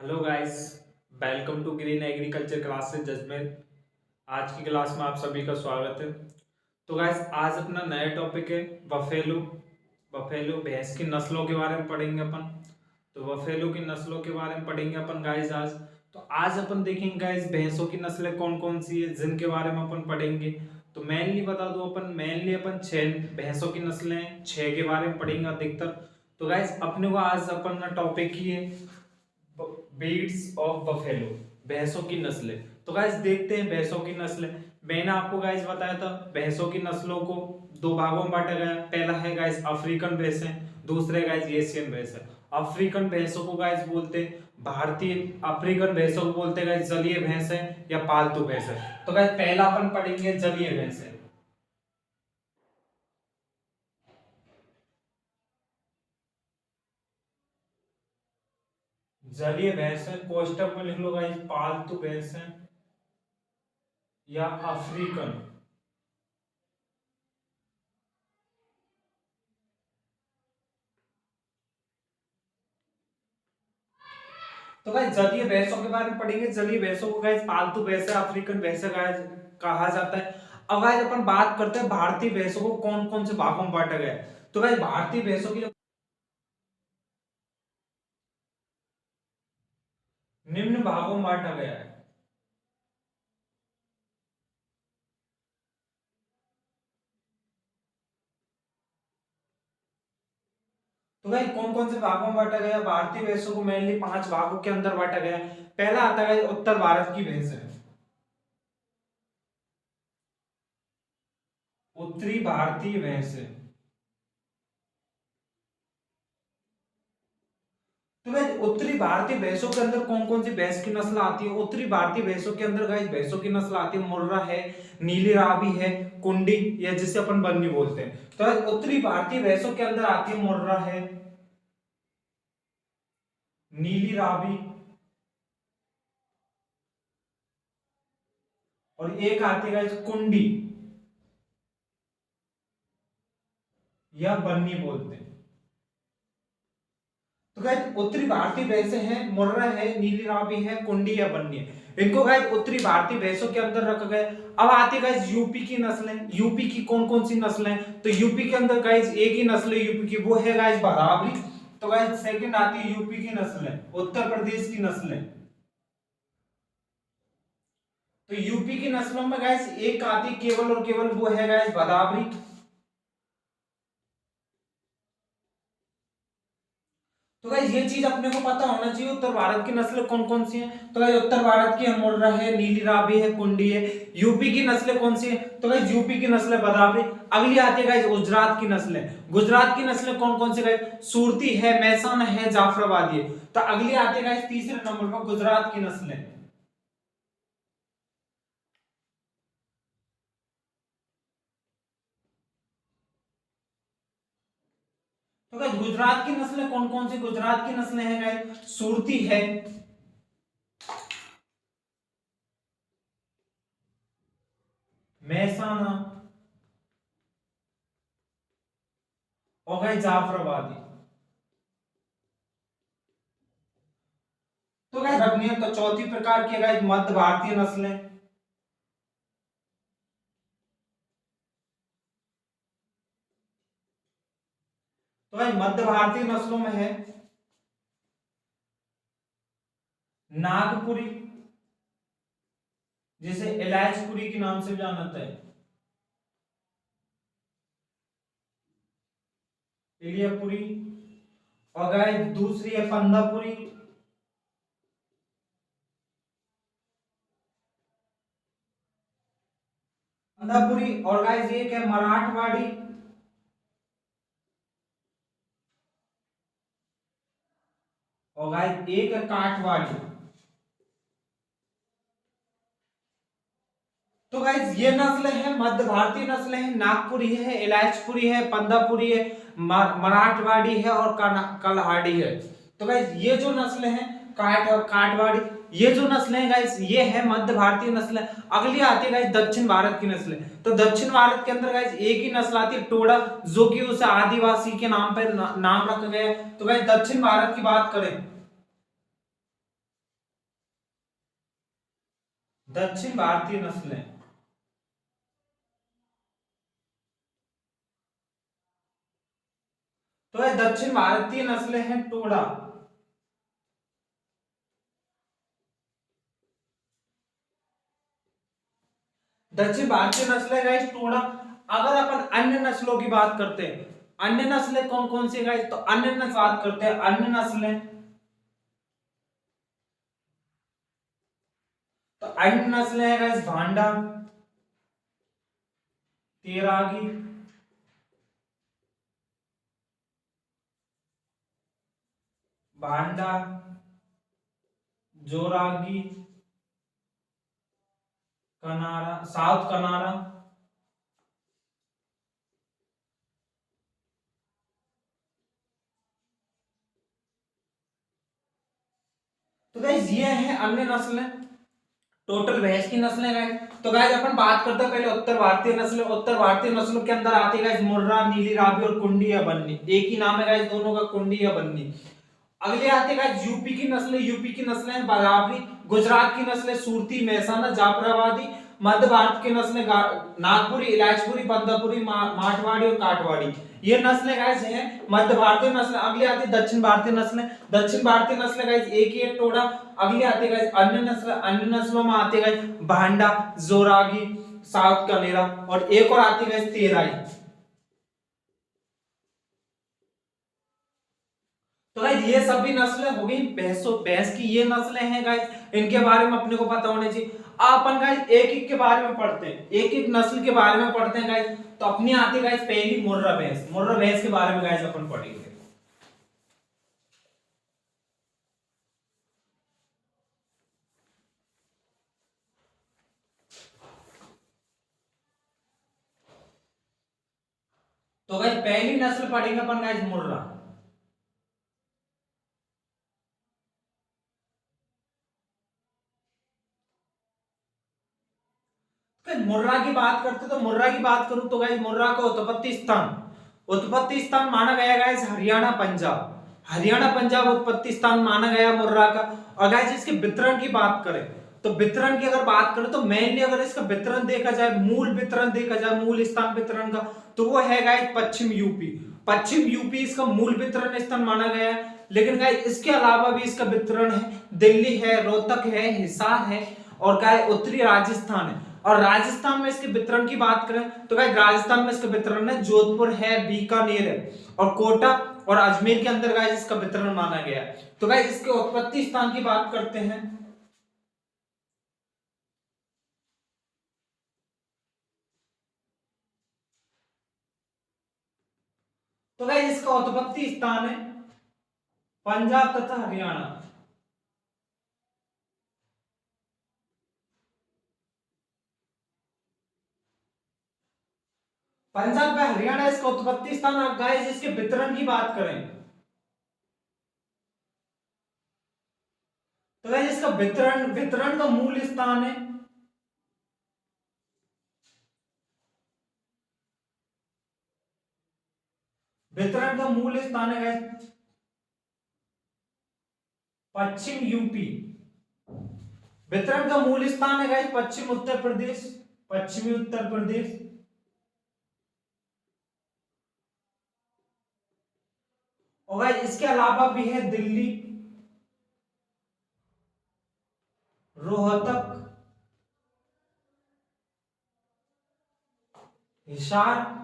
Hello guys, welcome to green agriculture classes जजमेर। आज की क्लास में आप सभी का स्वागत है। तो गाइस, आज अपना नया टॉपिक है बफेलो। बफेलो भैंस की नस्लों के बारे में पढ़ेंगे अपन। तो बफेलो की नस्लों के बारे में पढ़ेंगे अपन गाइस आज। तो आज अपन देखेंगे गाइस भैंसों की नस्लें कौन कौन सी है जिनके बारे में अपन पढ़ेंगे। तो मेनली बता दो अपन छह भैंसों की नस्लें हैं, छह के बारे में पढ़ेंगे अधिकतर। तो गाइस अपने को आज अपन टॉपिक ही है ब्रीड्स ऑफ बफेलो, भैंसों की नस्लें। तो गाइस देखते हैं भैंसों की नस्लें। मैंने आपको गाइस बताया था भैंसों की नस्लों को दो भागों में बांटा गया। पहला है गाइस अफ्रीकन भैंसें, दूसरे गाइस एशियन भैंसें। अफ्रीकन भैंसों को गाइस बोलते हैं भारतीय, अफ्रीकन भैंसों को बोलते हैं गाइस जलीय भैंसें या पालतू भैंसें। तो गाइस पहला अपन पढ़ेंगे जलीय भैंसें। जलीय भैंसें कोष्टक में लिख लो गाइस पालतू भैंसें या अफ्रीकन। तो गाइस जलीय भैंसों के बारे में पढ़ेंगे। जलीय भैंसों को गाइस पालतू भैंसे, अफ्रीकन भैंसे गाइस कहा जाता है। अब गाइस अपन बात करते हैं भारतीय भैंसों को कौन कौन से भागों में बांटा गया है। तो गाइस भारतीय भैंसों की निम्न भागों में बांटा गया है। तो गाइस कौन कौन से भागों में बांटा गया है? भारतीय भैंसों को मेनली 5 भागों के अंदर बांटा गया है। पहला आता है उत्तर भारत की भैंस है, उत्तरी भारतीय भैंस है। तो गाइस उत्तरी भारतीय भैंसों के अंदर कौन कौन सी भैंस की नस्ल आती है? उत्तरी भारतीय भैंसों के अंदर गाइस भैंसों की नस्ल आती है मुर्रा है, नीली रावी है, कुंडी या जिसे अपन बन्नी बोलते हैं। तो गाइस उत्तरी भारतीय भैंसों के अंदर आती है मुर्रा है, नीली रावी और एक आती है गाइस कुंडी या बन्नी बोलते हैं। तो गाइस उत्तरी भारतीय भैंसे हैं, मुर्रा है, नीली रावी है, कुंडी या बन्नी है। इनको गाइस उत्तरी भारतीय भैंसों के अंदर रखा गया। अब आती है गाइस यूपी की नस्लें। यूपी की कौन कौन सी नस्लें? तो यूपी के अंदर गाइस एक ही नस्ल है यूपी की, वो है गाइस बराबरी। तो गाइस सेकंड आती है यूपी की नस्लें, उत्तर प्रदेश की नस्लें। तो यूपी की नस्लों में गाइस एक आती केवल और केवल, वो है गाइस बदावरी। तो गाइस ये चीज अपने को पता होना चाहिए उत्तर भारत की नस्लें कौन कौन सी हैं। तो गाइस उत्तर भारत की मुर्रा है, नीली रावी है, कुंडी है। यूपी की नस्लें कौन सी है? तो गाइस यूपी की नस्लें बदावरी। अगली आती है गाइस गुजरात की नस्लें। गुजरात की नस्लें कौन कौन सी गाइस? सूरती है, मेहसाना है, जाफराबादी है। तो अगली आती है गाइस तीसरे नंबर पर गुजरात की नस्लें। तो गाइस गुजरात की नस्लें कौन कौन सी? गुजरात की नस्लें हैं गाइस सूरती है, मेहसाना और गाइस जाफराबादी। तो गाइस रखनी है। तो चौथी प्रकार की गाइस मध्य भारतीय नस्लें। तो गाइस मध्य भारतीय नस्लों में है नागपुरी, जिसे इलायचपुरी के नाम से जाना जाता है, इलियापुरी। और गाइस दूसरी है पंदापुरी, पंदापुरी। और गाइस एक है मराठवाड़ी और गाइस एक है काठवाड़ी। तो गाइस ये नस्ल है मध्य भारतीय नस्ल है, नागपुरी है, इलायचपुरी है, पंदापुरी है, मराठवाड़ी है और कलहाड़ी है। तो गाइस ये जो नस्ल है काठ और काठवाड़ी, ये जो नस्ल है गाइस ये है मध्य भारतीय नस्ल है। अगली आती है गाइस दक्षिण भारत की नस्ल। तो दक्षिण भारत के अंदर गाइस एक ही नस्ल आती है टोडा, जो कि उसे आदिवासी के नाम पर नाम रखा गया है। तो गाइस दक्षिण भारत की बात करें दक्षिण भारतीय नस्लें। तो ये दक्षिण भारतीय नस्लें हैं टोडा। दक्षिण भारतीय नस्लें गाइस टोडा। अगर अपन अन्य नस्लों की बात करते हैं, अन्य नस्लें कौन कौन सी गाइस, तो अन्य नस्ल बात करते हैं अन्य नस्लें। तो अन्य नस्लें है गाइस भांडा, तेरागी, भांडा, जोरागी, कनारा, साउथ कनारा, तो गाइस ये है अन्य नस्लें। टोटल भैंस की नस्लें गाइस। तो गाइस अपन बात करते हैं पहले उत्तर भारतीय नस्लें। उत्तर भारतीय नस्लों के अंदर आती है गाइस मुर्रा, नीली रावी और कुंडी या बन्नी। एक ही नाम है गाइस दोनों का, कुंडी या बन्नी। अगले आते गाइस यूपी की नस्लें। यूपी की नस्लें बाराबरी। गुजरात की नस्लें सूरती, मेहसाना, जाफराबादी। मध्य भारत की नस्लें नागपुरी, इलायचपुरी, बंदापुरी, मारवाड़ी और काठवाड़ी। ये नस्लें गाइस हैं मध्य भारतीय नस्लें। अगले आती दक्षिण भारतीय नस्लें। दक्षिण भारतीय नस्लें गाइस एक ही है टोडा। अगले आते गाइस अन्य नस्ल। अन्य नस्लों में आते गाइस भांडा, जोरागी, साउथ कनेरा और एक और आती गाइस तेराई। तो गाइस ये सभी नस्लें हो गई भैंसों, भैंस की ये नस्लें हैं गाइस, इनके बारे में अपने को पता होने चाहिए। अपन गाइस एक एक के बारे में पढ़ते हैं, एक एक नस्ल के बारे में पढ़ते हैं गाइस। तो अपनी आती है गाइस पहली मुर्रा भैंस। मुर्रा भैंस के बारे में गाइस अपन पढ़ेंगे। तो गाइस पहली नस्ल पढ़ेंगे अपन गाइस मुर्रा। मुर्रा की बात करते तो मुर्रा की बात करूं तो गाइस मुर्रा का उत्पत्ति स्थान माना गया गाइस हरियाणा पंजाब। हरियाणा पंजाब उत्पत्ति स्थान माना गया मुर्रा का। और गाइस इसके वितरण की बात करें तो वितरण की अगर बात करें तो मेनली अगर इसका वितरण देखा जाए, मूल वितरण देखा जाए, मूल स्थान वितरण का, तो वो है गाइस पश्चिम यूपी। पश्चिम यूपी इसका मूल वितरण स्थान माना गया है। लेकिन गाइस इसके अलावा भी इसका वितरण है दिल्ली है, रोहतक है, हिसार है और गाइस उत्तरी राजस्थान है। और राजस्थान में इसके वितरण की बात करें तो गाइस राजस्थान में इसका वितरण है जोधपुर है, बीकानेर है और कोटा और अजमेर के अंदर गाइस इसका वितरण माना गया है। तो गाइस इसके उत्पत्ति स्थान की बात करते हैं तो गाइस इसका उत्पत्ति स्थान है पंजाब तथा हरियाणा। पंजाब में हरियाणा इसका उत्पत्ति स्थान। आप गाइस इसके वितरण की बात करें तो गाइस इसका वितरण वितरण का मूल स्थान है वितरण का मूल स्थान है गाइस पश्चिम यूपी। वितरण का मूल स्थान है गाइस पश्चिम उत्तर प्रदेश, पश्चिमी उत्तर प्रदेश। और गाइस इसके अलावा भी है दिल्ली, रोहतक, हिसार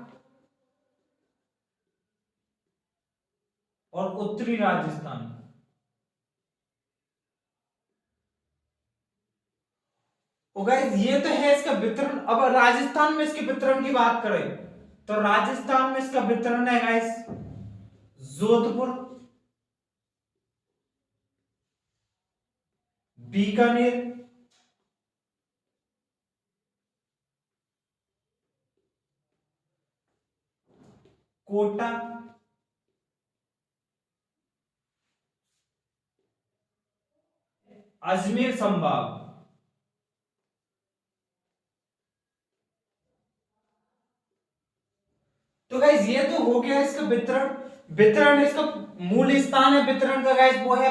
और उत्तरी राजस्थान। गाइस ये तो है इसका वितरण। अब राजस्थान में इसके वितरण की बात करें तो राजस्थान में इसका वितरण है गाइस जोधपुर, बीकानेर, कोटा, अजमेर संभाग। तो गाइस ये तो हो गया इसका वितरण। वितरण इसका मूल स्थान है वितरण का गाइस वो है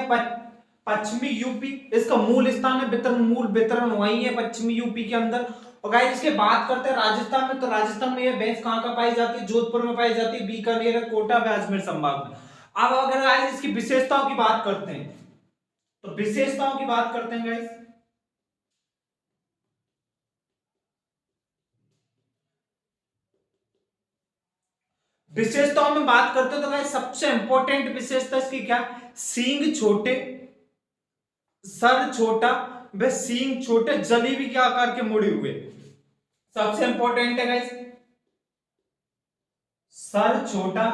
पश्चिमी यूपी इसका मूल स्थान है, वितरण मूल वितरण वही है पश्चिमी यूपी के अंदर। और गाइस इसके बात करते हैं राजस्थान में, तो राजस्थान में यह भैंस कहां पाई जाती है? जोधपुर में पाई जाती है, बीकानेर, कोटा व अजमेर संभाग में। अब अगर गाइस इसकी विशेषताओं की बात करते हैं, तो विशेषताओं की बात करते हैं गाइस। विशेषताओं में बात करते हैं तो गाइस सबसे इंपॉर्टेंट विशेषता इसकी क्या? सींग छोटे, सर छोटा व सींग छोटे, जलेबी के आकार के मुड़े हुए। सबसे इंपॉर्टेंट है गाइस, सर छोटा,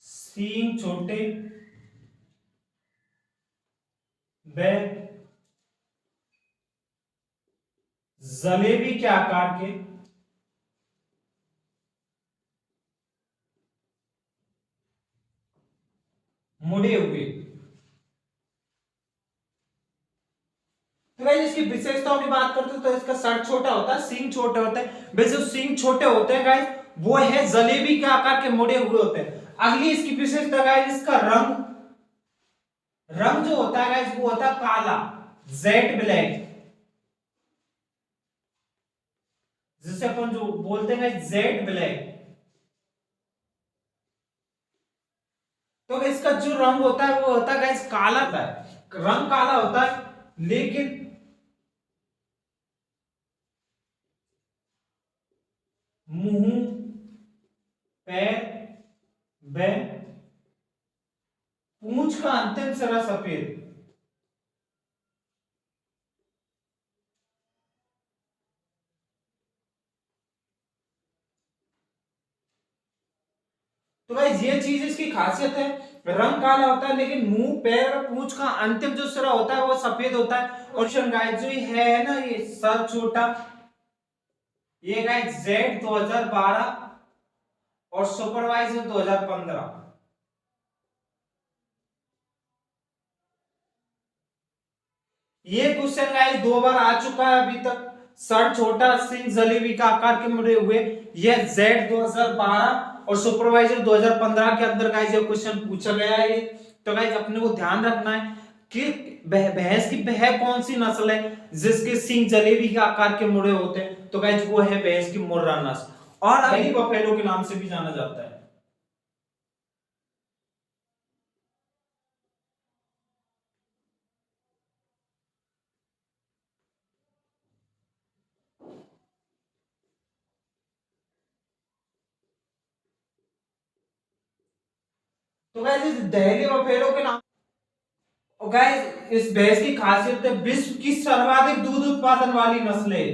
सींग छोटे व जलेबी के आकार के मुड़े हुए। तो गाइस इसकी विशेषताओं की बात करते हैं तो इसका सर छोटा होता है, सींग छोटे होते हैं। वैसे जो सींग छोटे होते हैं गाइस वो है जलेबी के आकार के मुड़े हुए होते हैं। अगली इसकी विशेषता गाइस इसका रंग, रंग जो होता है गाइस वो होता है काला, जेट ब्लैक, जिसे अपन जो बोलते हैं जेट ब्लैक। तो इसका जो रंग होता है वो होता है गाइस काला होता है, रंग काला होता है, लेकिन मुंह, पैर व पूंछ का अंतिम सिरा सफेद। तो गाइस ये चीज इसकी खासियत है, रंग काला होता है लेकिन मुंह, पैर और पूंछ का अंतिम जो सिरा होता है वो सफेद होता है। और गाइस जो ये है ना, ये सर छोटा, ये गाइस जेड 2012 और सुपरवाइजर 2015। ये क्वेश्चन गाइस 2 बार आ चुका है अभी तक। सर छोटा, सिंह जलेबी का आकार के मुड़े हुए, ये जेड 2012 और सुपरवाइजर 2015 के अंदर गाइस ये क्वेश्चन पूछा गया है। तो गाइस अपने को ध्यान रखना है कि भैंस की वह कौन सी नस्ल है जिसके सिंह जलेबी के आकार के मुड़े होते हैं? तो गाइस वो है भैंस की मुर्रा नस्ल, और अली बफेलो के नाम से भी जाना जाता है। तो गाइस इस दिल्ली बफेलो के नाम, और गाइस इस भैंस की खासियत है विश्व की सर्वाधिक दूध उत्पादन वाली नस्ल है।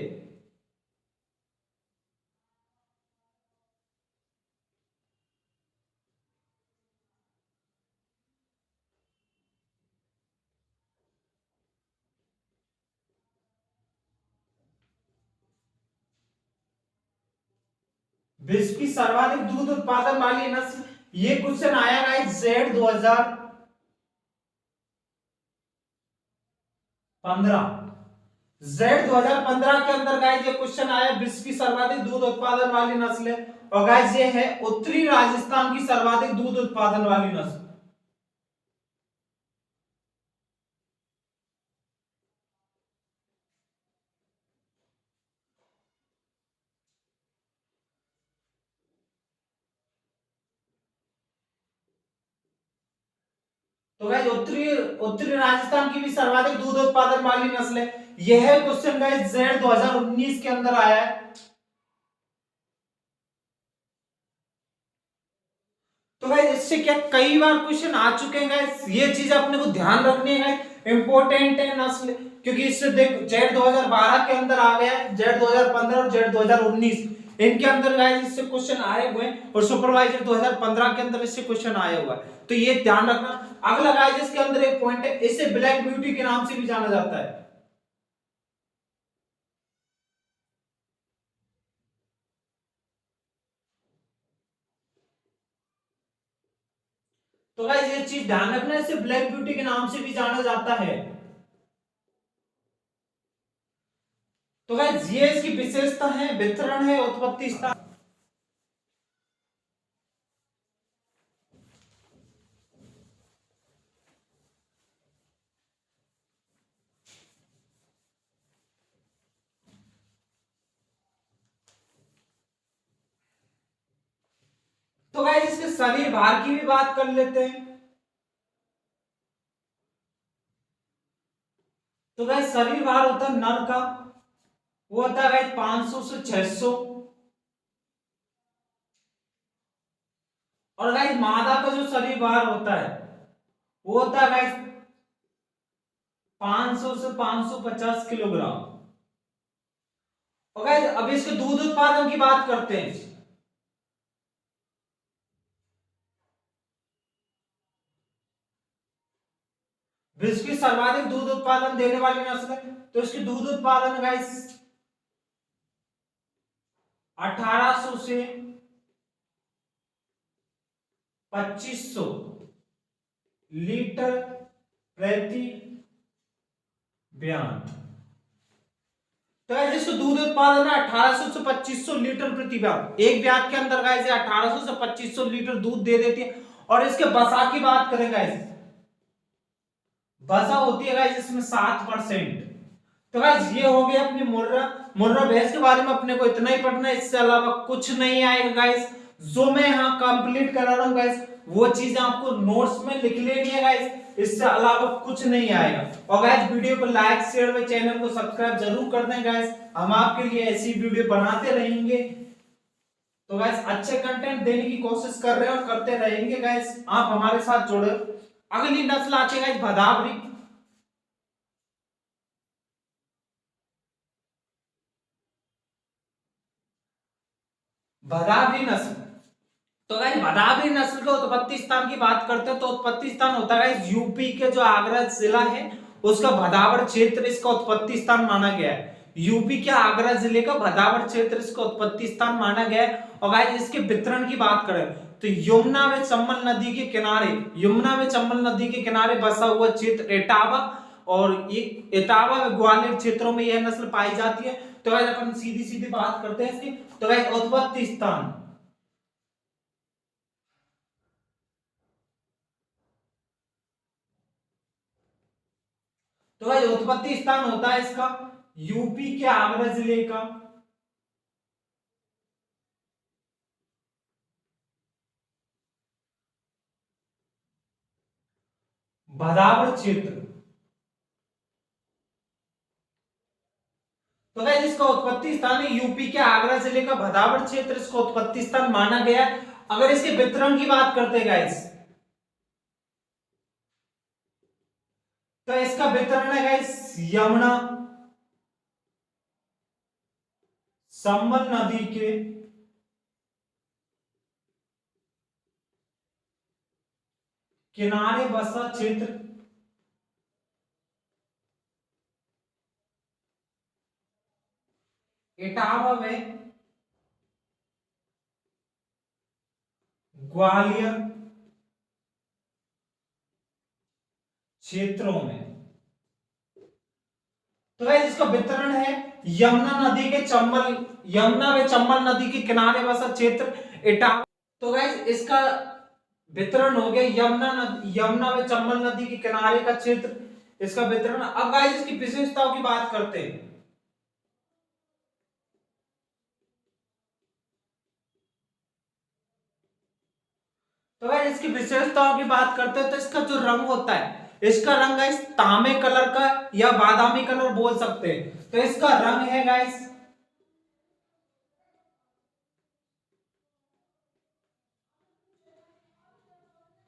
विश्व की सर्वाधिक दूध उत्पादन वाली नस्ल, ये क्वेश्चन आया गाइस जेड 2015, जेड 2015 के अंदर गाइस ये क्वेश्चन आया, विश्व की सर्वाधिक दूध उत्पादन वाली नस्ल है। और गाइस ये है उत्तरी राजस्थान की सर्वाधिक दूध उत्पादन वाली नस्ल। तो गाइस उत्तरी उत्तरी राजस्थान की भी सर्वाधिक दूध उत्पादन वाली नस्ल है। यह क्वेश्चन गाइस जेड 2019 के अंदर आया है। तो गाइस इससे क्या कई बार क्वेश्चन आ चुके हैं गाइस, ये चीज अपने को ध्यान रखनी है गाइस, इंपॉर्टेंट है नस्ल, क्योंकि इससे देख जेड 2012 के अंदर आ गया है, जेड 2015 और जेड 2019 इनके अंदर गाइस इससे क्वेश्चन आए हुए हैं, और सुपरवाइजर 2015 के अंदर इससे क्वेश्चन आया हुआ है। तो ये ध्यान रखना। अगला गाइस इसके अंदर एक पॉइंट है, इसे ब्लैक ब्यूटी के नाम से भी जाना जाता है। तो गाइस ये चीज ध्यान रखना, इसे ब्लैक ब्यूटी के नाम से भी जाना जाता है। तो गाइस ये इसकी विशेषता है, वितरण है, उत्पत्ति स्थान। गाइस इसके शरीर भार की भी बात कर लेते हैं। तो गाइस शरीर भार होता है नर का, वो होता है गाइस 500 से 600। और गाइस मादा का जो शरीर भार होता है वो होता है गाइस 500 से 550 किलोग्राम। और गाइस अब इसके दूध उत्पादन की बात करते हैं। विश्व की सर्वाधिक दूध उत्पादन देने वाली नस्ल है, तो इसकी दूध उत्पादन गाइस 1800 से 2500 लीटर प्रति बयान। तो गाइस इसको दूध उत्पादन है 1800 से 2500 लीटर प्रति बयान। एक ब्यात के अंदर गाइस 1800 से 2500 लीटर दूध दे देती है। और इसके बसा की बात करें गाइस, बसा होती है गाइस इसमें 7%। तो गाइस ये हो गया अपनी मुर्रा मुर्रा भैंस के बारे में अपने को इतना ही पढ़ना है, इससे अलावा कुछ नहीं आएगा गाइस। जो मैं यहाँ कंप्लीट करा रहा हूँ गाइस वो चीज आपको नोट्स में लिख लेनी है गाइस, इससे अलावा कुछ नहीं आएगा। और गाइस वीडियो को लाइक शेयर व चैनल को सब्सक्राइब जरूर कर दें गाइस, हम आपके लिए ऐसी वीडियो बनाते रहेंगे। तो गाइस अच्छे कंटेंट देने की कोशिश कर रहे हैं और करते रहेंगे गाइस, आप हमारे साथ जुड़े। अगली नस्ल आती है गाइस भदावरी। भदावरी नस्ल, तो गाइस भदावरी नस्ल के उत्पत्ति स्थान की बात करते हैं तो उत्पत्ति स्थान होता है गाइस यूपी के जो आगरा जिला है उसका भदावर क्षेत्र इसका उत्पत्ति स्थान माना गया है। यूपी के आगरा जिले का भदावर क्षेत्र इसका उत्पत्ति स्थान माना गया है। और गाइस इसके वितरण की बात करें तो यमुना व चंबल नदी के किनारे, यमुना व चंबल नदी के किनारे बसा हुआ क्षेत्र इटावा, और ये इटावा व ग्वालियर क्षेत्रों में यह नस्ल पाई जाती है। तो गाइस अपन सीधी सीधी बात करते हैं इसकी। तो गाइस उत्पत्ति स्थान, तो गाइस उत्पत्ति स्थान होता है इसका यूपी के आगरा जिले का भदावर क्षेत्र। तो गाइस इसका उत्पत्ति स्थान है यूपी के आगरा जिले का भदावर क्षेत्र, इसका उत्पत्ति स्थान माना गया। अगर इसके वितरण की बात करते हैं गाइस तो इसका वितरण है गाइस यमुना चंबल नदी के किनारे बसा क्षेत्र इटावा में ग्वालियर क्षेत्रों में। तो गाइस इसका वितरण है यमुना नदी के चंबल, यमुना व चंबल नदी के किनारे बसा क्षेत्र इटावा। तो गाइस इसका वितरण हो गया यमुना नदी, यमुना व चंबल नदी के किनारे का क्षेत्र, इसका वितरण। अब गाइस इसकी विशेषताओं की बात करते हैं। तो गाइस इसकी विशेषताओं की बात करते हैं तो इसका जो रंग होता है, इसका रंग गाइस तांबे कलर का या बादामी कलर बोल सकते हैं। तो इसका रंग है गाइस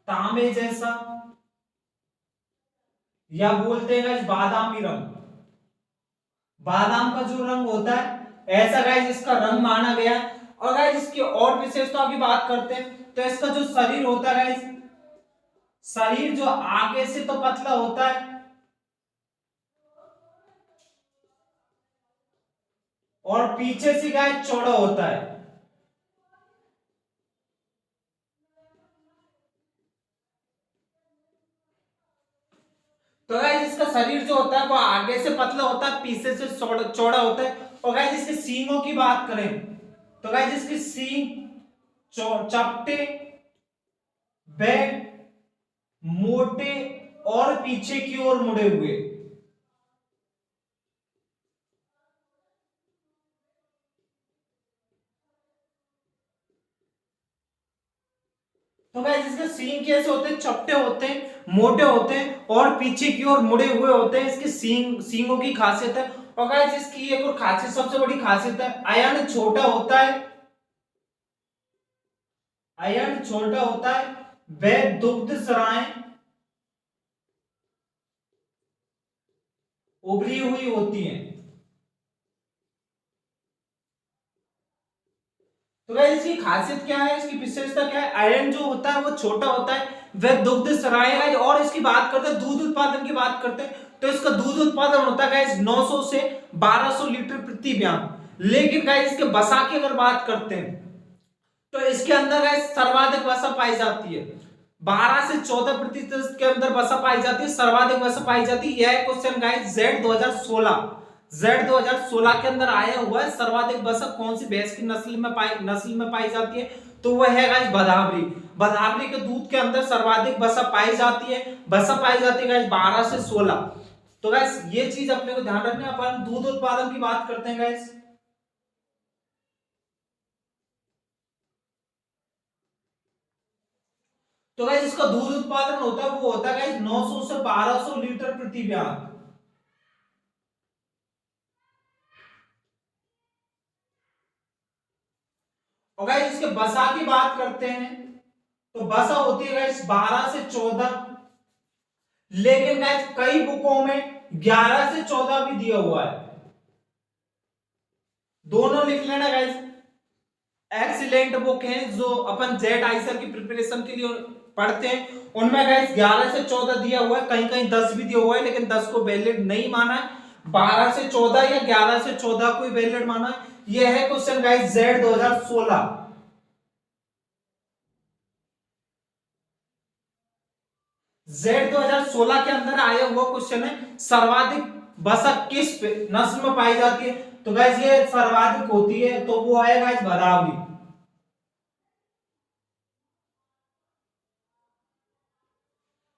तांबे जैसा, या बोलते हैं गाइस बादामी रंग। बादाम का जो रंग होता है ऐसा गाइस इसका रंग माना गया। और गाइस इसकी और विशेषताओं की बात करते हैं तो इसका जो शरीर होता है गाइस, शरीर जो आगे से तो पतला होता है और पीछे से गाइस चौड़ा होता है। तो गाइस इसका शरीर जो होता है वो आगे से पतला होता है, पीछे से चौड़ा होता है। और गाइस इसके सींगों की बात करें तो गाइस इसके सींग चपटे व मोटे और पीछे की ओर मुड़े हुए। सींग कैसे होते हैं, चपटे होते हैं, मोटे होते हैं और पीछे की ओर मुड़े हुए होते हैं। इसकी सींगों की खासियत है। और गाइस इसकी एक और खासियत, सबसे बड़ी खासियत है, आयन छोटा होता है। आयन छोटा होता है, वह दुग्ध सराएं उभरी हुई होती हैं। तो गाइस इसकी खासियत क्या है, इसकी विशेषता क्या है? आयरन जो होता है वो छोटा होता है, वह दुग्ध सराय है। और इसकी बात करते हैं, दूध उत्पादन की बात करते हैं, तो इसका दूध उत्पादन होता है गाइस 900 से 1200 लीटर प्रति ब्याम। लेकिन गाइस इसके वसा की अगर बात करते हैं तो इसके अंदर गाइस सर्वाधिक वसा पाई जाती है। 12 से 14% के अंदर वसा पाई जाती है, सर्वाधिक वसा पाई जाती है। यह क्वेश्चन गाइस जेड 2016 के अंदर आया हुआ है। सर्वाधिक वसा कौन सी भैंस की नस्ल में पाई जाती है? तो वह है गाइस बदावरी। बदावरी के दूध के अंदर सर्वाधिक वसा पाई जाती है। वसा पाई जाती है गाइस 12 से 16। तो गाइस ये चीज अपने को ध्यान रखना है। अपन दूध उत्पादन की बात करते हैं गाइस। तो गाइस इसका दूध उत्पादन होता है, वो होता है गाइस 900 से 1200 लीटर प्रति ब्याम। और गाइस इसके बसा की बात करते हैं तो बसा होती है गाइस 12 से 14। लेकिन गाइस कई बुकों में 11 से 14 भी दिया हुआ है। दोनों लिख लेना गाइस। एक्सीलेंट बुक है जो अपन जेड आईसर की प्रिपरेशन के लिए पढ़ते हैं, उनमें गाइस 11 से 14 दिया हुआ है, कहीं कहीं 10 भी दिया हुआ है, लेकिन 10 को वैलिड नहीं माना है। 12 से 14 या 11 से 14 को वैलिड माना है। यह है क्वेश्चन गाइस जेड 2016। जेड 2016 के अंदर आया हुआ क्वेश्चन है, सर्वाधिक वसा किस नस्ल में पाई जाती है? तो गाइस ये सर्वाधिक होती है तो वो है गाइस बदावरी।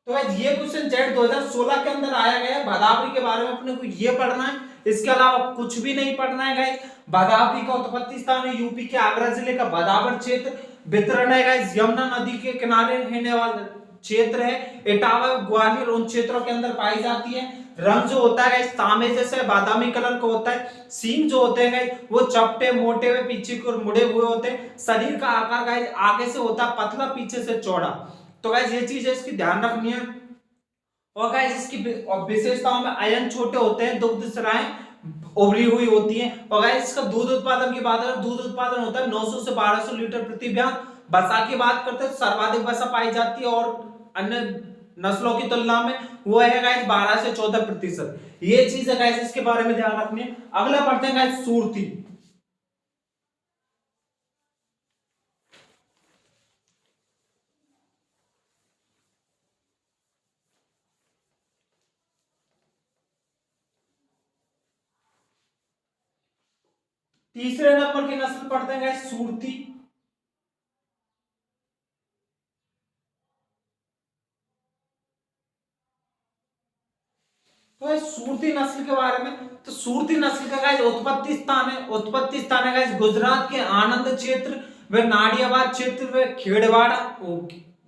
तो गाइस ये क्वेश्चन जेड 2016 के अंदर आया गया है। बदावरी के बारे में अपने को ये पढ़ना है, इसके अलावा कुछ भी नहीं पढ़ना है गाइस। बदावरी का उत्पत्ति स्थान है यूपी के आगरा जिले का बदावर क्षेत्र। वितरण है गाइस यमुना नदी के किनारे रहने वाला क्षेत्र है। इटावा ग्वालियर उन क्षेत्रों के अंदर पाई जाती है। रंग जो होता है तांबे जैसे बादामी कलर का होता है। सींग जो होते हैं वो चपटे मोटे हुए पीछे की ओर मुड़े हुए होते हैं। शरीर का आकार गाइस आगे से होता है पतला, पीछे से चौड़ा। तो गाइस ये चीज है, इसकी ध्यान रखनी है। और गाइस इसकी विशेषताओं में आयन छोटे होते हैं, दुग्ध सराएं उभरी हुई होती हैं। और गाइस इसका दूध उत्पादन की बात करें, दूध उत्पादन होता है 900 से 1200 लीटर प्रति ब्याम। वसा की बात करते हैं, सर्वाधिक वसा पाई जाती है और अन्य नस्लों की तुलना में वो है गाइस 12 से 14%। ये चीज है गाइस, इसके बारे में ध्यान रखनी है। अगला पढ़ते हैं गाइस सुरती। तीसरे नंबर की नस्ल पढ़ते हैं गाइस सुरती। तो सूरती नस्ल के बारे में, तो सूरती नस्ल का गाइस उत्पत्ति स्थान है गाइस गुजरात के आनंद क्षेत्र व नाडियाबाद क्षेत्र व खेड़वाड़ा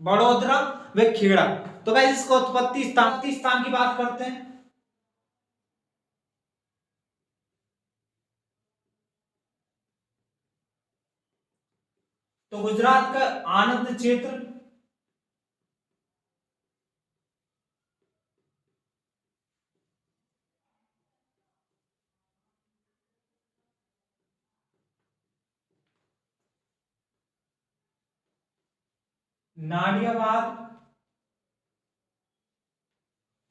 बड़ोदरा व खेड़ा। तो गाइस इसका उत्पत्ति स्थान की बात करते हैं तो गुजरात का आनंद क्षेत्र, नाडियाबाद,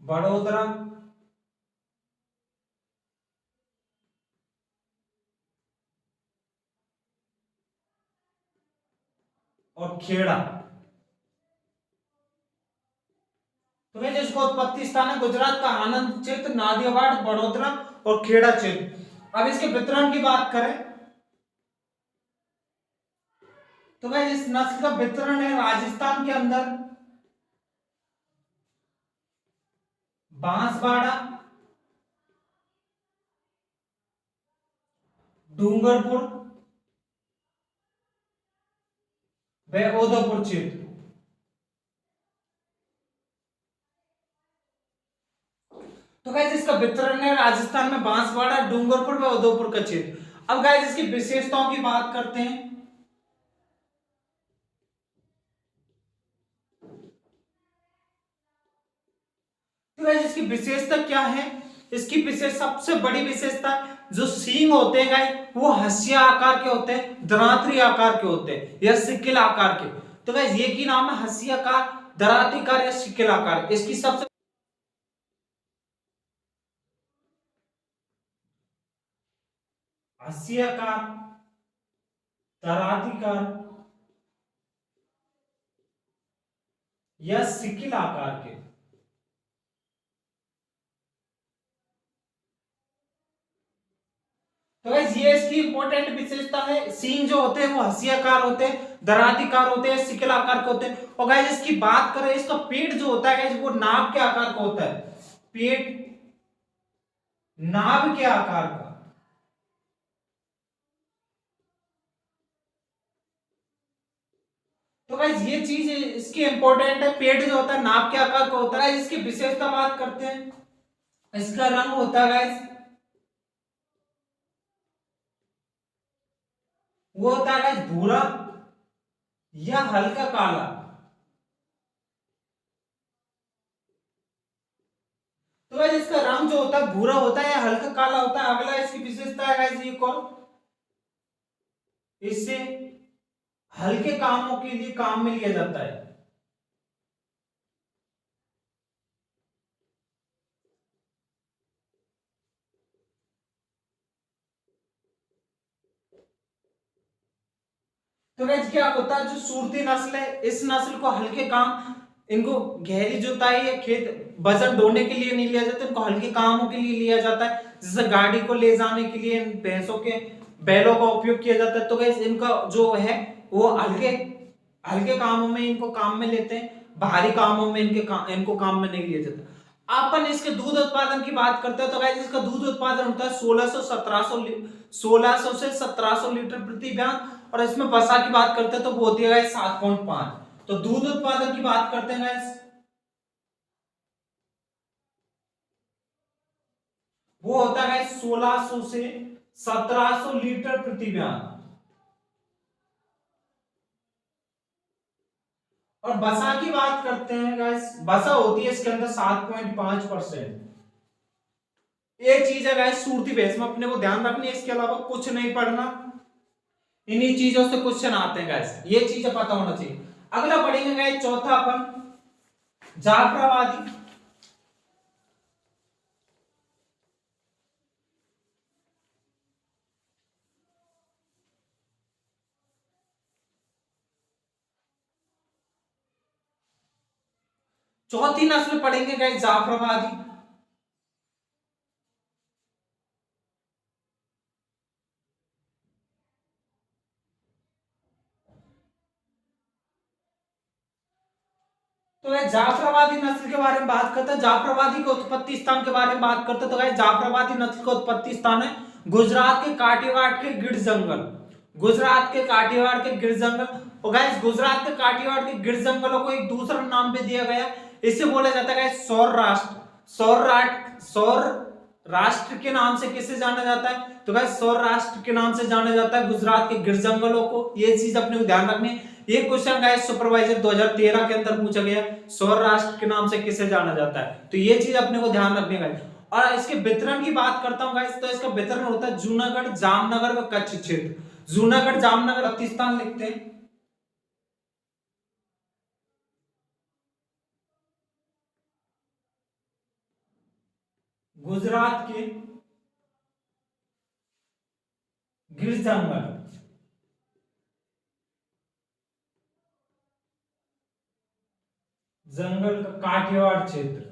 बड़ोदरा और खेड़ा। तो गाइस इसका उत्पत्ति स्थान है गुजरात का आनंद क्षेत्र, नादियाबाद, बड़ोदरा और खेड़ा क्षेत्र। अब इसके वितरण की बात करें तो गाइस इस नस्ल का वितरण है राजस्थान के अंदर बांसवाड़ा, डूंगरपुर व उदयपुर क्षेत्र। तो गाइस इसका वितरण है राजस्थान में बांसवाड़ा, डूंगरपुर व उदयपुर का क्षेत्र। अब गाइस इसकी विशेषताओं की बात करते हैं। तो गाइस इसकी विशेषता क्या है? इसकी विशेष सबसे बड़ी विशेषता, जो सींग होते हैं गाइस वो हंसिया आकार के होते हैं, दरांती आकार के होते हैं या सिक्किल आकार के। तो गाइस ये की नाम है हंसिया आकार, दरांती आकार या सिक्किल आकार। इसकी सबसे हंसिया आकार, दरांती आकार या सिक्किल आकार के। तो गाइस ये इसकी इंपॉर्टेंट विशेषता है। सींग जो होते हैं वो हंसियाकार होते हैं, दरांतीकार होते हैं, सिकल आकार के होते हैं। और गाइस इसकी बात करें, इसका पेट जो होता है गाइस वो नाभ के आकार का होता है। पेट नाभ के आकार का। तो गाइस ये चीज इसकी इंपॉर्टेंट है। पेट जो होता है नाभ के आकार का होता है। इसकी विशेषता बात करते हैं, इसका रंग होता है गाइस वो होता है गाइस भूरा या हल्का काला। तो गाइस इसका रंग जो होता है भूरा होता है या हल्का काला होता है। अगला इसकी विशेषता है गाइस ये कौन, इससे हल्के कामों के लिए काम में लिया जाता है। तो गाइस क्या होता है, जो सूरती नस्ल है इस नस्ल को हल्के काम, इनको गहरी जुताई या खेत वजन ढोने के लिए नहीं लिया जाता, इनको हल्के कामों के लिए लिया जाता है। जैसे गाड़ी को ले जाने के लिए भैंसों के बैलों का उपयोग किया जाता है। तो गाइस इनका जो है वो हल्के हल्के कामों में इनको काम में लेते हैं, भारी कामों में इनको काम में नहीं लिया जाता। अपन इसके दूध उत्पादन की बात करते हैं। तो गाइस इसका दूध उत्पादन होता है 1600 से 1700 लीटर प्रति बयान। और इसमें वसा की बात करते हैं तो वो होती है गाइस 7.5। तो दूध उत्पादन की बात करते हैं गाइस, वो होता है गाइस 1600 से 1700 लीटर प्रति बयान। और बसा की बात करते हैं गाइस, बसा होती है इसके अंदर 7.5%। एक चीज है गाइस सूरती भैंस में अपने को ध्यान रखनी है, इसके अलावा कुछ नहीं पढ़ना। इन्हीं चीजों से क्वेश्चन आते हैं गाइस, ये चीजें पता होना चाहिए। अगला पढ़ेंगे गाइस चौथा अपन जाफराबादी। चौथी नस्ल पढ़ेंगे गाइस जाफराबादी। तो गाइस जाफराबादी नस्ल के बारे में बात करते हैं। जाफराबादी के उत्पत्ति स्थान के बारे में बात करते हैं। तो गाइस जाफराबादी नस्ल का उत्पत्ति स्थान है गुजरात के काठियावाड़ के गिर जंगल। गुजरात के काठियावाड़ के गिर जंगल। और गाइस गुजरात के काठियावाड़ के गिर जंगलों को एक दूसरा नाम भी दिया गया, इसे बोला जाता है गाइस सौराष्ट्र। सौर राष्ट्र के नाम से किसे जाना जाता है? तो गाइस सौराष्ट्र के नाम से जाना जाता है गुजरात के गिर जंगलों को। ये चीज अपने को ध्यान रखनी है। ये क्वेश्चन गाइस सुपरवाइजर 2013 के अंदर पूछा गया, सौराष्ट्र के नाम से किसे जाना जाता है। तो ये चीज अपने को ध्यान रखनी है। और इसके वितरण की बात करता हूं गाइस, तो इसका वितरण होता है जूनागढ़, जामनगर व कच्छ क्षेत्र। जूनागढ़ जामनगर पाकिस्तान लिखते हैं। गुजरात के गिर जंगल, जंगल का काठियावाड़ क्षेत्र।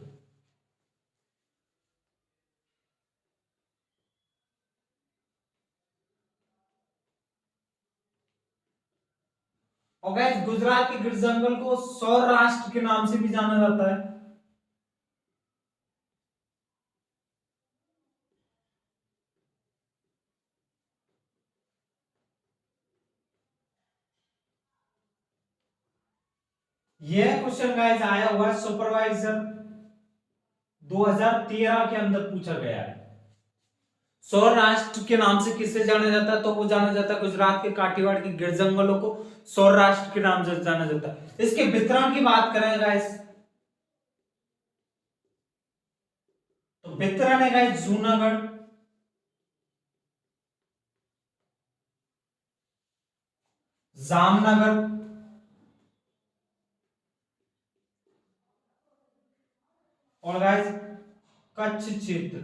और गाइस गुजरात के गिर जंगल को सौराष्ट्र के नाम से भी जाना जाता है। यह क्वेश्चन गाइस आया हुआ है सुपरवाइजर 2013 के अंदर पूछा गया है। सौराष्ट्र के नाम से किसे जाना जाता है? तो वो जाना जाता है गुजरात के काठियावाड़ के गिर जंगलों को सौराष्ट्र के नाम से जाना जाता है। इसके वितरण की बात करें गाइस, तो वितरण है गाइस जूनागढ़, जामनगर और गाइस कच्छ क्षेत्र।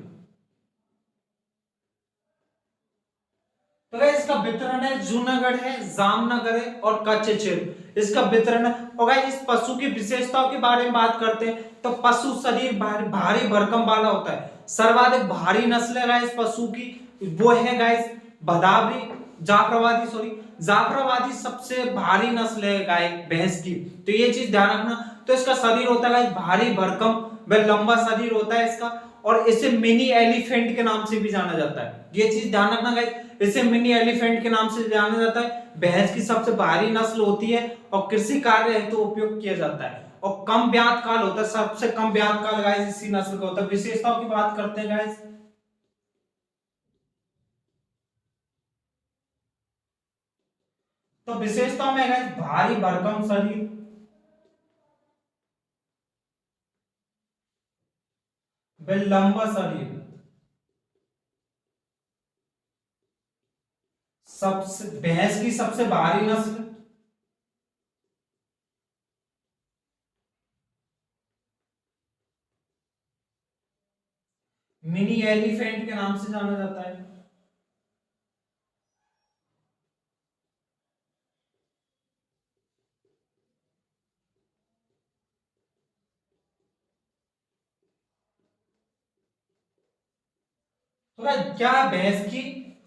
तो गाइस इसका वितरण है जूनागढ़ है, जामनगर है और कच्छ क्षेत्र इसका वितरण है। और गाइस इस पशु की विशेषताओं के बारे में बात करते हैं तो पशु शरीर भारी भरकम वाला होता है। सर्वाधिक भारी नस्ल है गाइस पशु की वो है गाइस भदावरी जाफराबादी जाफराबादी सबसे भारी नस्ल है गाय भैंस की, तो ये चीज ध्यान रखना। तो इसका शरीर होता है गाइस भारी भरकम व लंबा शरीर होता है इसका, और इसे मिनी एलिफेंट के नाम से भी जाना जाता है। ये चीज ध्यान रखना गाइस, इसे मिनी एलिफेंट के नाम से जाना जाता है। भैंस की सबसे भारी नस्ल होती है और कृषि कार्य हेतु तो उपयोग किया जाता है, और कम ब्यात काल होता है, सबसे कम ब्यात काल गाइस इसी नस्ल का होता है। विशेषताओं की बात करते हैं गाइस, तो विशेषताओं में गाइस भारी भरकम शरीर, लंबा शरीर, सबसे भैंस की सबसे भारी नस्ल, मिनी एलिफेंट के नाम से जाना जाता है। तो गाइस क्या भैंस की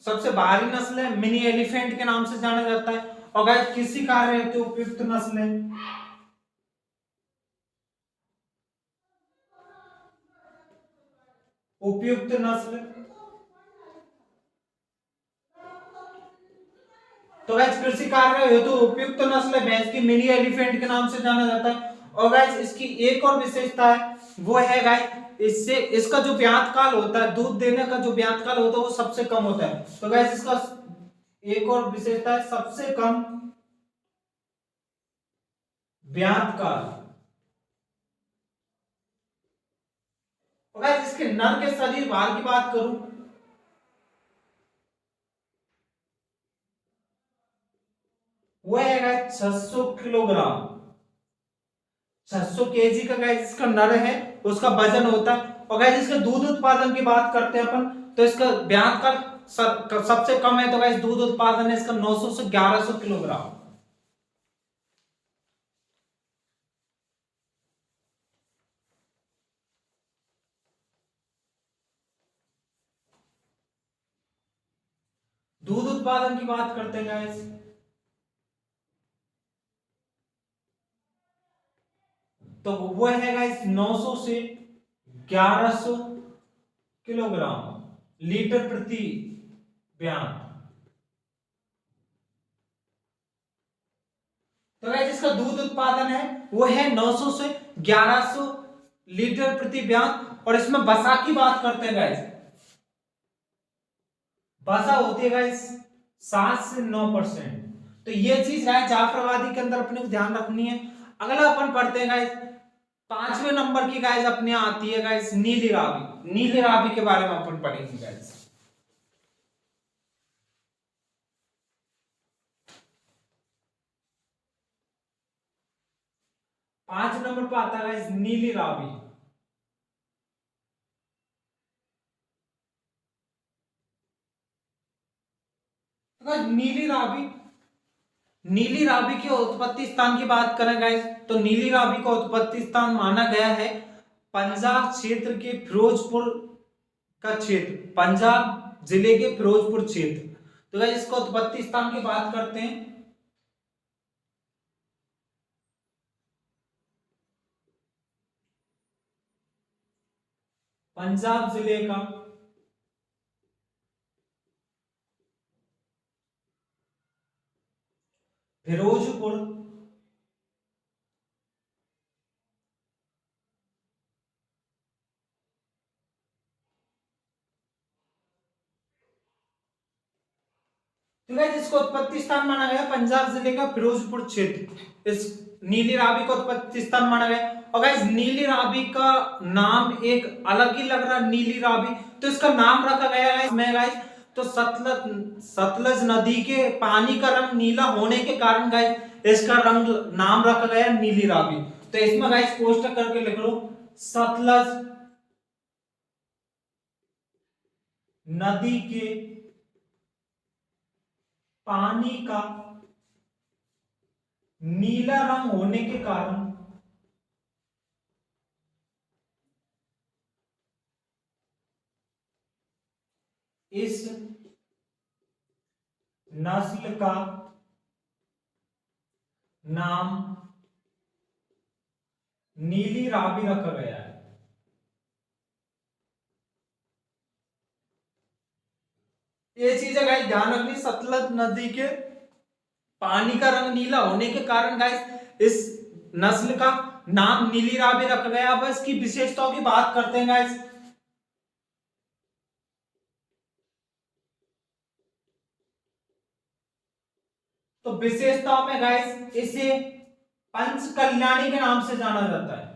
सबसे भारी नस्ल है, मिनी एलिफेंट के नाम से जाना जाता है, और गाइस किसी कार्य हेतु उपयुक्त नस्ल है। उपयुक्त नस्ल, तो गाइस कृषि कार्य हेतु उपयुक्त नस्ल है भैंस की, मिनी एलिफेंट के नाम से जाना जाता है। और गाइस इसकी एक और विशेषता है वो है गाइस इससे इसका जो ब्यात काल होता है, दूध देने का जो ब्यात काल होता है वो सबसे कम होता है। तो गाइस इसका एक और विशेषता है सबसे कम ब्यात काल। और गाइस इसके नर के शरीर भार की बात करूं, वो है 600 किलोग्राम, 600 केजी का गाइस इसका नर है, उसका वजन होता है। और गाइस इसके दूध उत्पादन की बात करते हैं अपन, तो इसका ब्यात का सबसे कम है, तो गाइस दूध उत्पादन है इसका 900 से 1100 किलोग्राम। दूध उत्पादन की बात करते हैं गाइस, तो वो है गाइस 900 से 1100 किलोग्राम लीटर प्रति बयान। तो गाइस इसका दूध उत्पादन है वो है 900 से 1100 लीटर प्रति बयान। और इसमें वसा की बात करते हैं गाइस, वसा होती है गाइस 7 से 9%। तो ये चीज गाइस जाफराबादी के अंदर अपने को ध्यान रखनी है। अगला अपन पढ़ते हैं गाइस 5वें नंबर की गाइस अपने आती है गाइस नीली रावी। नीली रावी के बारे में अपन पढ़ेंगे गाइस। 5 नंबर पर आता है गाइस नीली रावी। तो नीली रावी के उत्पत्ति स्थान की बात करें गाइस, तो नीली रावी का उत्पत्ति स्थान माना गया है पंजाब क्षेत्र के फिरोजपुर का क्षेत्र, पंजाब जिले के फिरोजपुर क्षेत्र। तो गाइस इसका उत्पत्ति स्थान की बात करते हैं, पंजाब जिले का फिरोजपुर तो गाइस इसका उत्पत्ति स्थान माना गया पंजाब जिले का फिरोजपुर क्षेत्र, इस नीली रावी का उत्पत्ति स्थान माना गया। और गाइस नीली रावी का नाम एक अलग ही लग रहा है, नीली रावी, तो इसका नाम रखा गया है इसमें गाइस, तो सतलज नदी के पानी का रंग नीला होने के कारण गाइस इसका रंग नाम रखा गया नीली रावी। तो इसमें गाइस कोष्टक करके लिख लो, सतलज नदी के पानी का नीला रंग होने के कारण इस नस्ल का नाम नीली रावी रखा गया है। ये चीज है गाइस ध्यान रखनी, सतलज नदी के पानी का रंग नीला होने के कारण गाइस इस नस्ल का नाम नीली रावी रखा गया। अब इसकी विशेषताओं की बात करते हैं गाइस। तो विशेषताओं में गाइस इसे पंच कल्याणी के नाम से जाना जाता है।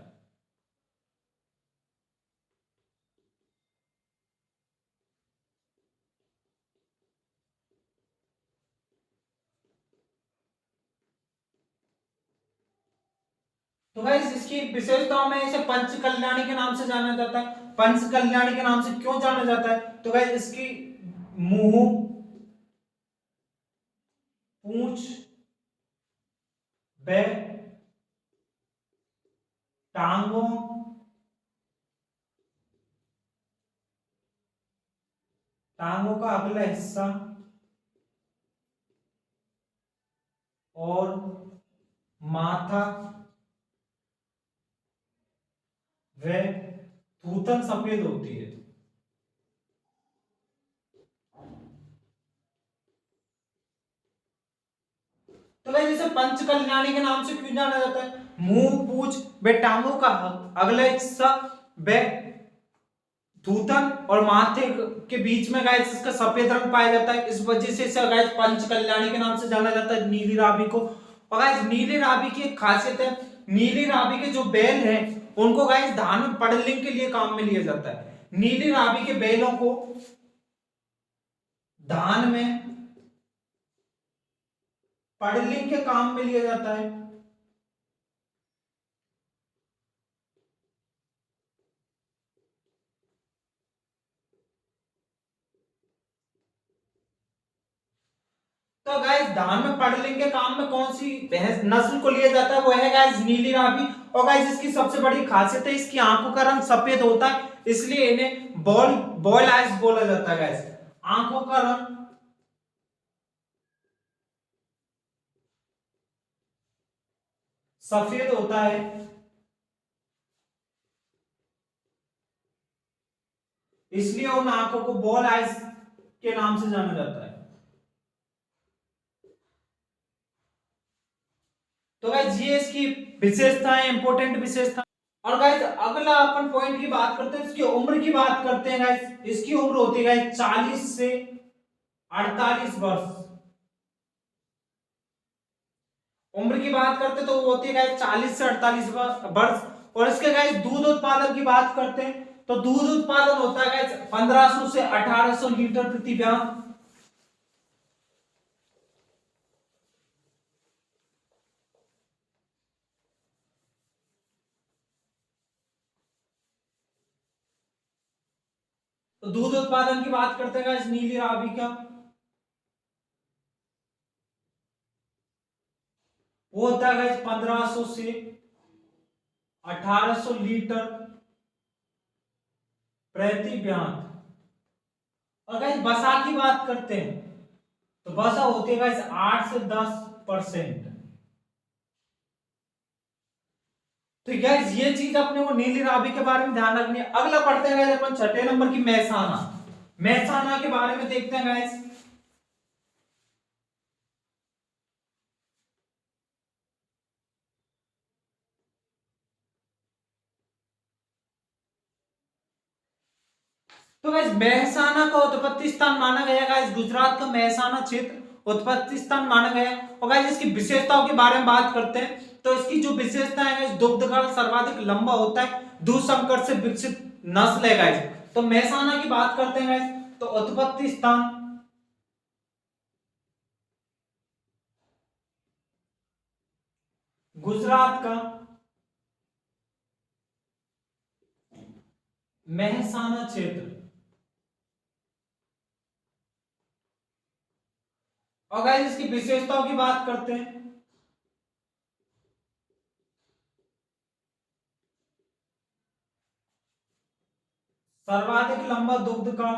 तो गाइस इसकी विशेषताओं में इसे पंच कल्याणी के नाम से जाना जाता है। पंच कल्याणी के नाम से क्यों जाना जाता है? तो गाइस इसकी मुंह, पूंछ व टांगों का अगला हिस्सा और माथा व थूथन सफेद होती है। तो गाइस इसे पंच कल्याणी के नाम से क्यों जाना जाता है? मुंह, पूंछ व टांगों का अगला हिस्सा व थूथन और माथे के बीच में गाइस इसका सफेद रंग पाया जाता है, इस वजह से इसे गाइस पंच कल्याणी के नाम से जाना जाता है नीली रावी को। और गाइस नीली रावी की एक खासियत है, नीली रावी के जो बैल हैं उनको गाइस धान में पड़लिंग के लिए काम में लिया जाता है। नीली रावी के बैलों को धान में पड़लिंग के काम में लिया जाता है। तो गाइस धान में पड़लिंग के काम में कौन सी भैंस नस्ल को लिया जाता है? वो है गाइस नीली रावी। और गाइस इसकी सबसे बड़ी खासियत है इसकी आंखों का रंग सफेद होता है, इसलिए इन्हें बॉयल आइज बोला जाता है। गाइस आंखों का रंग सफेद होता है, इसलिए उन आंखों को बॉल आइज के नाम से जाना जाता है। तो गाइस ये इसकी विशेषताएं, इंपॉर्टेंट विशेषता। और गाइस अगला अपन पॉइंट की बात करते हैं, इसकी उम्र की बात करते हैं। गाइस इसकी उम्र होती है गाइस 40 से 48 वर्ष। उम्र की बात करते तो वो होती है गाइस 40 से 48 वर्ष। और इसके गाइस दूध उत्पादन की बात करते हैं तो दूध उत्पादन होता है गाइस 1500 से 1800 लीटर प्रति ब्याह। तो दूध उत्पादन की बात करते हैं गाइस नीली रावी का, वो होता है गाइस 1500 से 1800 लीटर प्रति ब्याह। और गाइस बसा की बात करते हैं तो बसा होती है गाइस 8 से 10%। तो गाइस ये चीज अपने को नीली रावी के बारे में ध्यान रखनी है। अगला पढ़ते हैं गाइस अपन छठे नंबर की मेहसाना। मेहसाना के बारे में देखते हैं गाइस। तो गाइस मेहसाना का उत्पत्ति स्थान माना गया गाइस गुजरात का मेहसाना क्षेत्र। उत्पत्ति स्थान माना गया है। और गाइस इसकी विशेषताओं के बारे में बात करते हैं तो इसकी जो विशेषता है, दुग्ध काल सर्वाधिक लंबा होता है, दूध संकट से विकसित नस्ल है गाइस। तो मेहसाना की बात करते हैं गाइस, तो उत्पत्ति स्थान गुजरात का मेहसाना क्षेत्र। और गाइस इसकी विशेषताओं की बात करते हैं सर्वाधिक लंबा दुग्ध काल,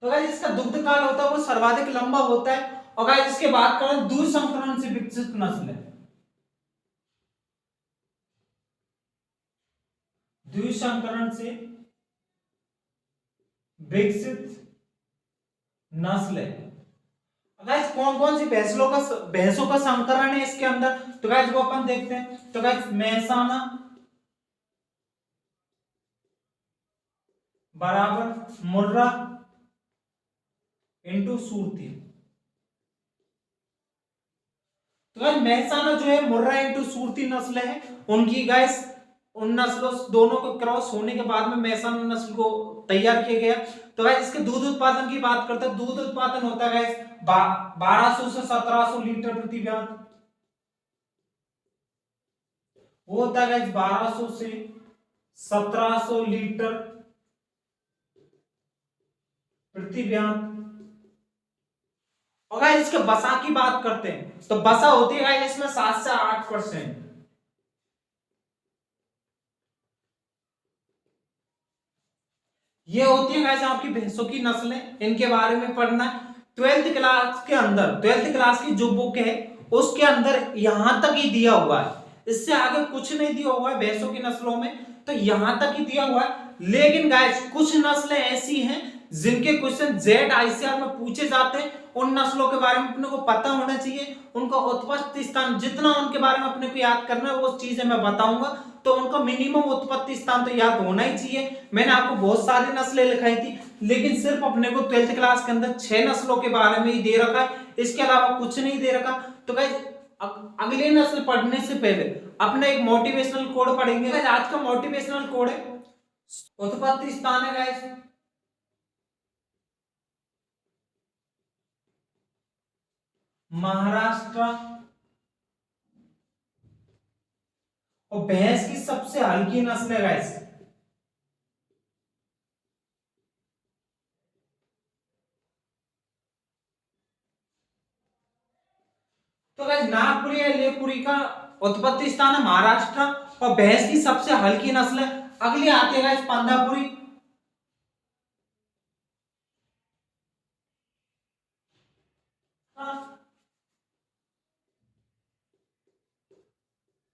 तो गाइस इसका दुग्ध काल होता है वो सर्वाधिक लंबा होता है। और गाइस इसके बात करें दूध संकरण से विकसित नस्ल है, दूध संकरण से विकसित नस्ल है। गाइस कौन कौन सी भैंसों का संकरण है इसके अंदर, तो गाइस वो अपन देखते हैं। तो गाइस मेहसाना बराबर मुर्रा इंटू सूरती। तो गाइस मेहसाना जो है मुर्रा इंटू सूरती नस्ल है उनकी। गाइस उन नस्लों दोनों को क्रॉस होने के बाद में मेहसाना नस्ल को तैयार किया गया। तो गाइस इसके दूध उत्पादन की बात करते हैं, दूध उत्पादन होता है गाइस 1200 से 1700 लीटर प्रति ब्यात, वो होता है गाइस 1200 से 1700 लीटर प्रति ब्यात। और गाइस इसके बसा की बात करते हैं तो बसा होती है गाइस इसमें 7 से 8%। ये होती है गाइस आपकी भैंसों की नस्लें, इनके बारे में पढ़ना है। 12th क्लास के अंदर, 12th क्लास की जो बुक है उसके अंदर यहां तक ही दिया हुआ है, इससे आगे कुछ नहीं दिया हुआ है भैंसों की नस्लों में, तो यहां तक ही दिया हुआ है। लेकिन गाइस कुछ नस्लें ऐसी हैं जिनके क्वेश्चन जेड आईसीआर में पूछे जाते हैं, उन नस्लों के बारे में अपने को पता होना चाहिए, उनका उत्पत्ति स्थान जितना उनके बारे में अपने को याद करना है वो चीजें मैं बताऊंगा। तो उनका मिनिमम उत्पत्ति स्थान तो याद होना ही चाहिए। मैंने आपको बहुत सारी नस्लें लिखाई थी, लेकिन सिर्फ अपने को 12th क्लास के अंदर 6 नस्लों के बारे में ही दे रखा है, इसके अलावा कुछ नहीं दे रखा। तो गाइस अगली नस्ल पढ़ने से पहले अपने एक मोटिवेशनल कोड पढ़ेंगे। आज का मोटिवेशनल कोड है, उत्पत्ति स्थान है गाइस महाराष्ट्र, और भैंस की सबसे हल्की नस्ल है गाइस तो गाइस नागपुरी या लेपुरी का उत्पत्ति स्थान है महाराष्ट्र, और भैंस की सबसे हल्की नस्ल है। अगली आती है गाइस पंधापुरी,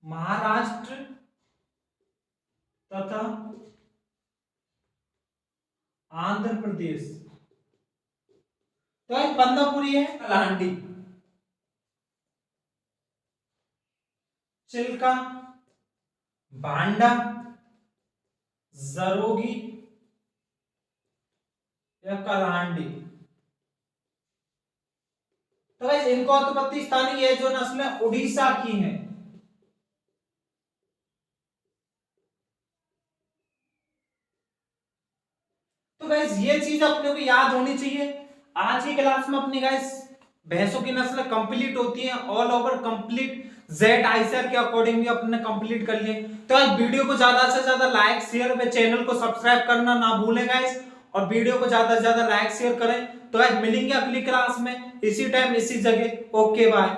महाराष्ट्र तथा आंध्र प्रदेश। तो एक पंधापुरी है कलाहंडी, चिल्का, भांडा, जरोगी या कलाहंडी। तो गाइस इनका उत्पत्ति स्थान ये जो नस्ल है उड़ीसा की है। तो गाइस ये चीज अपने को याद होनी चाहिए। आज की क्लास में अपनी गाइस भैंसों की नस्ल कंप्लीट होती है, all over complete Z ICR के अकॉर्डिंग भी अपने कंप्लीट कर लिए। तो आज वीडियो को ज्यादा से ज्यादा लाइक शेयर व चैनल को सब्सक्राइब करना ना भूलें गाइस, और वीडियो को ज्यादा से ज्यादा लाइक शेयर करें। तो आज मिलेंगे अगली क्लास में इसी टाइम इसी जगह। Okay bye.